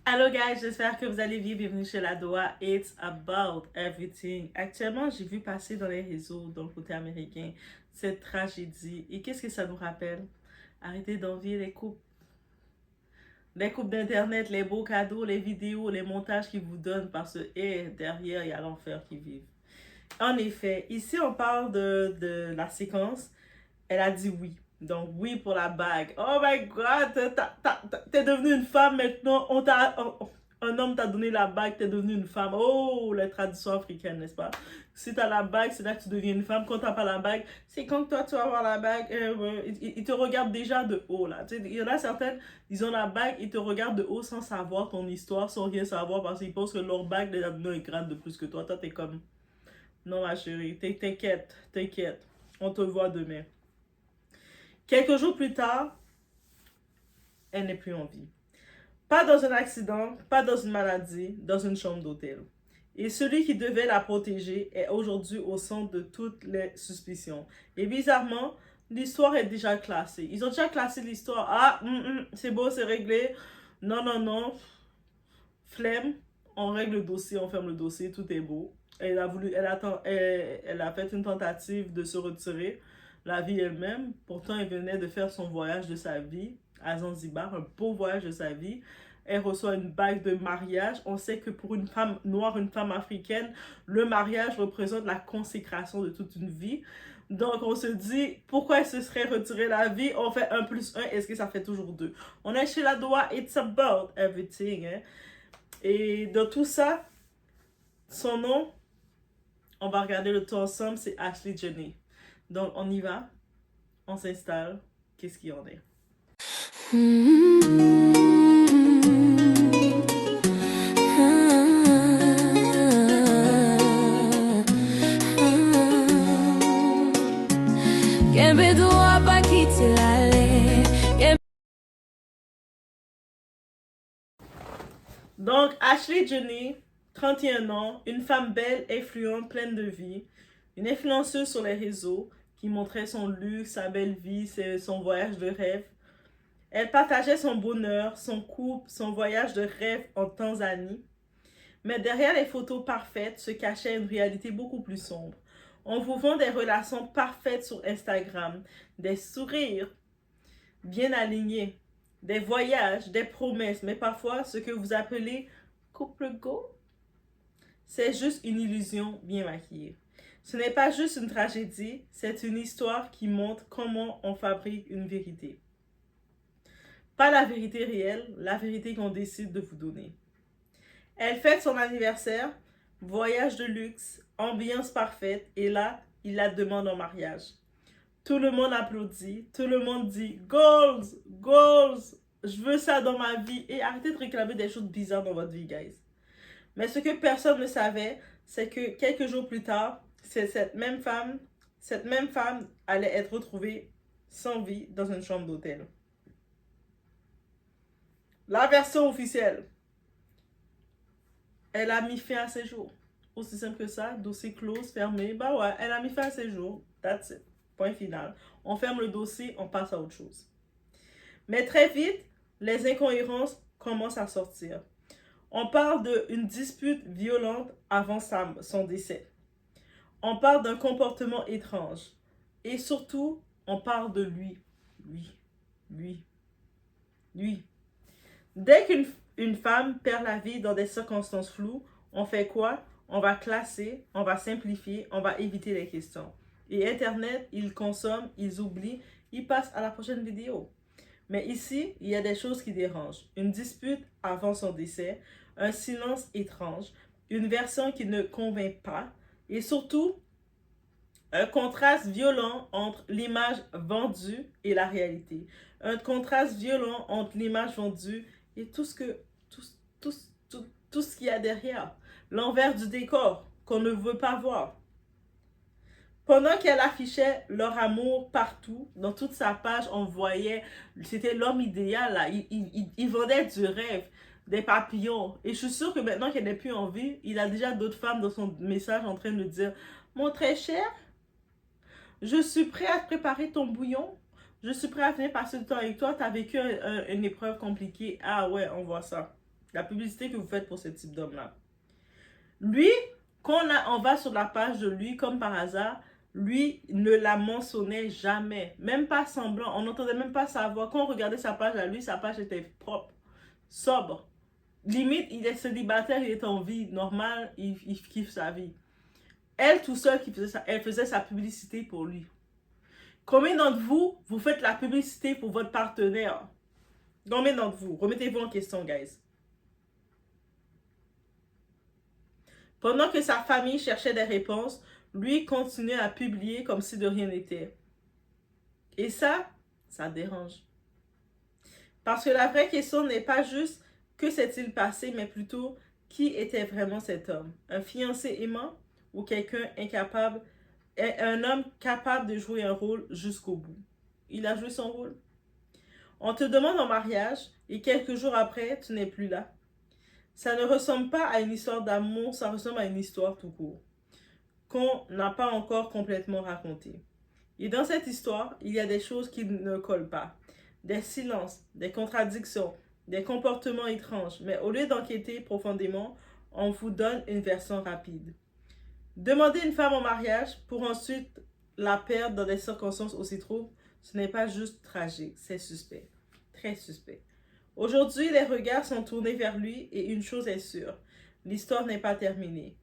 Hello guys, j'espère que vous allez bien. Bienvenue chez la Doha. It's about everything. Actuellement, j'ai vu passer dans les réseaux, dans le côté américain, cette tragédie. Et qu'est-ce que ça nous rappelle? Arrêtez d'envier les coupes d'internet, les beaux cadeaux, les vidéos, les montages qu'ils vous donnent parce que derrière, il y a l'enfer qui vit. En effet, ici on parle de la séquence. Elle a dit oui. Donc oui pour la bague. Oh my god, t'es devenue une femme maintenant. Un homme t'a donné la bague, t'es devenue une femme. Oh, les traditions africaines, n'est-ce pas? Si t'as la bague, c'est là que tu deviens une femme. Quand t'as pas la bague, c'est quand toi tu vas avoir la bague. Ils te regardent déjà de haut là. Tu sais, il y en a certaines, ils ont la bague, ils te regardent de haut sans savoir ton histoire, sans rien savoir parce qu'ils pensent que leur bague les a donné un grade de plus que toi. Toi t'es comme, non ma chérie, t'inquiète, t'inquiète. On te voit demain. Quelques jours plus tard, elle n'est plus en vie. Pas dans un accident, pas dans une maladie, dans une chambre d'hôtel. Et celui qui devait la protéger est aujourd'hui au centre de toutes les suspicions. Et bizarrement, l'histoire est déjà classée. Ils ont déjà classé l'histoire. Ah, c'est beau, c'est réglé. Non, non, non. Flemme. On règle le dossier, on ferme le dossier, tout est beau. Elle a fait une tentative de se retirer la vie elle-même. Pourtant, elle venait de faire son voyage de sa vie à Zanzibar, un beau voyage de sa vie. Elle reçoit une bague de mariage. On sait que pour une femme noire, une femme africaine, le mariage représente la consécration de toute une vie. Donc, on se dit, pourquoi elle se serait retirée la vie? On fait 1 plus 1, est-ce que ça fait toujours 2? On est chez la Doha, it's about everything. Hein? Et dans tout ça, son nom, on va regarder le tout ensemble, c'est Ashley Jenny. Donc, on y va, on s'installe, qu'est-ce qu'il y en est? Donc, Ashley Jenny, 31 ans, une femme belle, influente, pleine de vie, une influenceuse sur les réseaux qui montrait son luxe, sa belle vie, son voyage de rêve. Elle partageait son bonheur, son couple, son voyage de rêve en Tanzanie. Mais derrière les photos parfaites se cachait une réalité beaucoup plus sombre. On vous vend des relations parfaites sur Instagram, des sourires bien alignés, des voyages, des promesses, mais parfois ce que vous appelez couple go, c'est juste une illusion bien maquillée. Ce n'est pas juste une tragédie, c'est une histoire qui montre comment on fabrique une vérité. Pas la vérité réelle, la vérité qu'on décide de vous donner. Elle fête son anniversaire, voyage de luxe, ambiance parfaite, et là, il la demande en mariage. Tout le monde applaudit, tout le monde dit goals, goals, je veux ça dans ma vie. Et arrêtez de réclamer des choses bizarres dans votre vie, guys. Mais ce que personne ne savait, c'est que quelques jours plus tard, cette même femme allait être retrouvée sans vie dans une chambre d'hôtel. La version officielle. Elle a mis fin à ses jours. Aussi simple que ça, dossier clos, fermé. Bah ouais, elle a mis fin à ses jours. That's it. Point final. On ferme le dossier, on passe à autre chose. Mais très vite, les incohérences commencent à sortir. On parle d'une dispute violente avant son décès. On parle d'un comportement étrange. Et surtout, on parle de lui. Lui. Dès qu'une femme perd la vie dans des circonstances floues, on fait quoi? On va classer, on va simplifier, on va éviter les questions. Et Internet, ils consomment, ils oublient, ils passent à la prochaine vidéo. Mais ici, il y a des choses qui dérangent. Une dispute avant son décès, un silence étrange, une version qui ne convainc pas, et surtout, un contraste violent entre l'image vendue et la réalité. Un contraste violent entre l'image vendue et tout ce qu'il y a derrière. L'envers du décor qu'on ne veut pas voir. Pendant qu'elle affichait leur amour partout, dans toute sa page, on voyait, c'était l'homme idéal, là. Il vendait du rêve, des papillons. Et je suis sûre que maintenant qu'elle n'est plus en vie, il a déjà d'autres femmes dans son message en train de dire « Mon très cher, je suis prêt à préparer ton bouillon. Je suis prêt à venir passer du temps avec toi. Tu as vécu une épreuve compliquée. » Ah ouais, on voit ça. La publicité que vous faites pour ce type d'homme-là. Lui, quand on va sur la page de lui, comme par hasard, lui ne la mentionnait jamais. Même pas semblant. On n'entendait même pas sa voix. Quand on regardait sa page à lui, sa page était propre, sobre. Limite, il est célibataire, il est en vie normale, il kiffe sa vie. Elle, tout seul, elle faisait sa publicité pour lui. Combien d'entre vous, vous faites la publicité pour votre partenaire? Combien d'entre vous? Remettez-vous en question, guys. Pendant que sa famille cherchait des réponses, lui continuait à publier comme si de rien n'était. Et ça dérange. Parce que la vraie question n'est pas juste que s'est-il passé, mais plutôt qui était vraiment cet homme? Un fiancé aimant ou quelqu'un incapable, un homme capable de jouer un rôle jusqu'au bout? Il a joué son rôle. On te demande en mariage et quelques jours après, tu n'es plus là. Ça ne ressemble pas à une histoire d'amour, ça ressemble à une histoire tout court, qu'on n'a pas encore complètement racontée. Et dans cette histoire, il y a des choses qui ne collent pas. Des silences, des contradictions, des comportements étranges. Mais au lieu d'enquêter profondément, on vous donne une version rapide. Demander une femme en mariage pour ensuite la perdre dans des circonstances aussi troubles, ce n'est pas juste tragique, c'est suspect. Très suspect. Aujourd'hui, les regards sont tournés vers lui et une chose est sûre, l'histoire n'est pas terminée.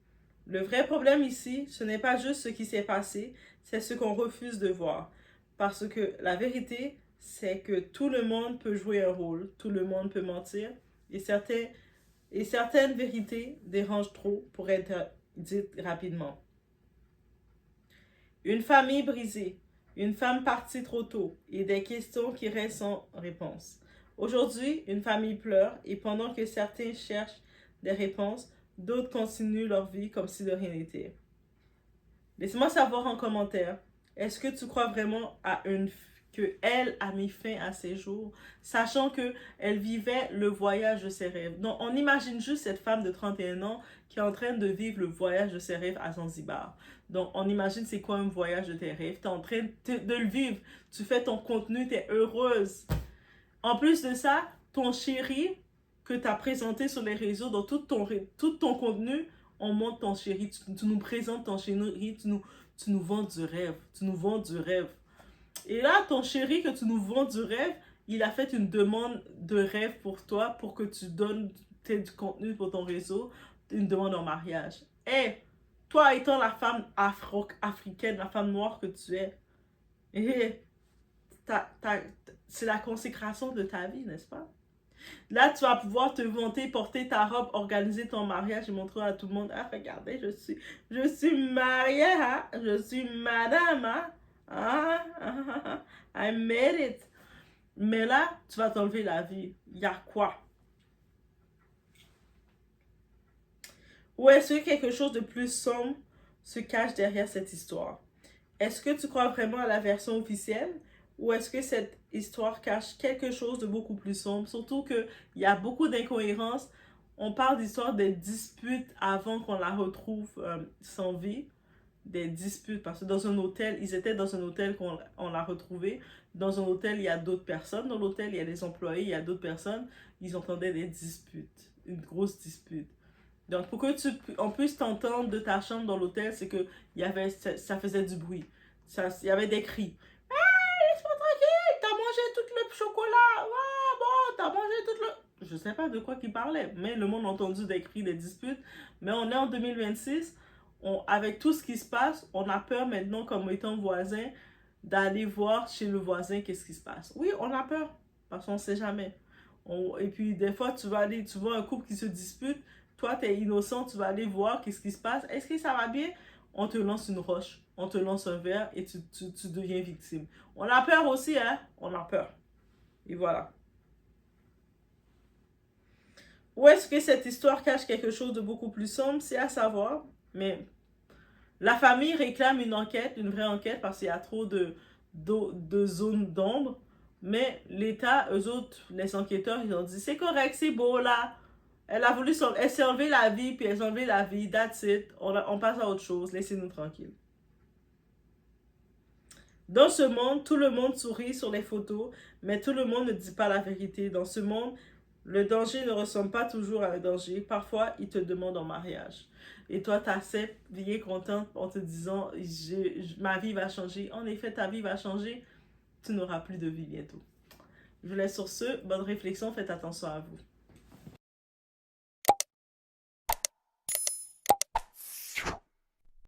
Le vrai problème ici, ce n'est pas juste ce qui s'est passé, c'est ce qu'on refuse de voir. Parce que la vérité, c'est que tout le monde peut jouer un rôle, tout le monde peut mentir, et certaines vérités dérangent trop pour être dites rapidement. Une famille brisée, une femme partie trop tôt, et des questions qui restent sans réponse. Aujourd'hui, une famille pleure, et pendant que certains cherchent des réponses, d'autres continuent leur vie comme si de rien n'était. Laisse-moi savoir en commentaire, est-ce que tu crois vraiment qu'elle a mis fin à ses jours, sachant qu'elle vivait le voyage de ses rêves? Donc, on imagine juste cette femme de 31 ans qui est en train de vivre le voyage de ses rêves à Zanzibar. Donc, on imagine c'est quoi un voyage de tes rêves. Tu es en train de le vivre. Tu fais ton contenu, tu es heureuse. En plus de ça, ton chéri que tu as présenté sur les réseaux, dans tout ton contenu, on montre ton chéri. Tu nous présentes ton chéri, tu nous vends du rêve. Tu nous vends du rêve. Et là, ton chéri que tu nous vends du rêve, il a fait une demande de rêve pour toi, pour que tu donnes du contenu pour ton réseau, une demande en mariage. Et toi étant la femme africaine, la femme noire que tu es, c'est la consécration de ta vie, n'est-ce pas? Là, tu vas pouvoir te vanter, porter ta robe, organiser ton mariage et montrer à tout le monde, ah, regardez, je suis mariée, hein? Je suis madame, hein? I made it. Mais là, tu vas t'enlever la vie. Il y a quoi? Ou est-ce que quelque chose de plus sombre se cache derrière cette histoire? Est-ce que tu crois vraiment à la version officielle? Ou est-ce que cette histoire cache quelque chose de beaucoup plus sombre? Surtout qu'il y a beaucoup d'incohérences. On parle d'histoire des disputes avant qu'on la retrouve sans vie. Des disputes, parce que dans un hôtel, ils étaient dans un hôtel qu'on l'a retrouvé. Dans un hôtel, il y a d'autres personnes. Dans l'hôtel, il y a des employés, il y a d'autres personnes. Ils entendaient des disputes, une grosse dispute. Donc, pour que on puisse t'entendre de ta chambre dans l'hôtel, c'est que ça faisait du bruit. Il y avait des cris. Hey, laisse-moi tranquille, t'as mangé tout le chocolat. Ah, bon, t'as mangé tout le... Je sais pas de quoi qu'il parlait, mais le monde a entendu des cris, des disputes. Mais on est en 2026. Avec tout ce qui se passe, on a peur maintenant, comme étant voisin, d'aller voir chez le voisin qu'est-ce qui se passe. Oui, on a peur, parce qu'on ne sait jamais. Et puis, des fois, tu vois un couple qui se dispute, toi, tu es innocent, tu vas aller voir qu'est-ce qui se passe. Est-ce que ça va bien? On te lance une roche, on te lance un verre et tu deviens victime. On a peur aussi, hein? On a peur. Et voilà. Ou est-ce que cette histoire cache quelque chose de beaucoup plus sombre? C'est à savoir, mais la famille réclame une enquête, une vraie enquête, parce qu'il y a trop de zones d'ombre. Mais l'État, eux autres, les enquêteurs, ils ont dit, c'est correct, c'est beau là. Elle s'est enlevée la vie, puis elle s'est enlevée la vie, that's it. On passe à autre chose, laissez-nous tranquilles. Dans ce monde, tout le monde sourit sur les photos, mais tout le monde ne dit pas la vérité. Dans ce monde, Le danger ne ressemble pas toujours à un danger. Parfois, il te demande en mariage. Et toi, tu acceptes, vie contente en te disant, ma vie va changer. En effet, ta vie va changer. Tu n'auras plus de vie bientôt. Je vous laisse sur ce. Bonne réflexion. Faites attention à vous.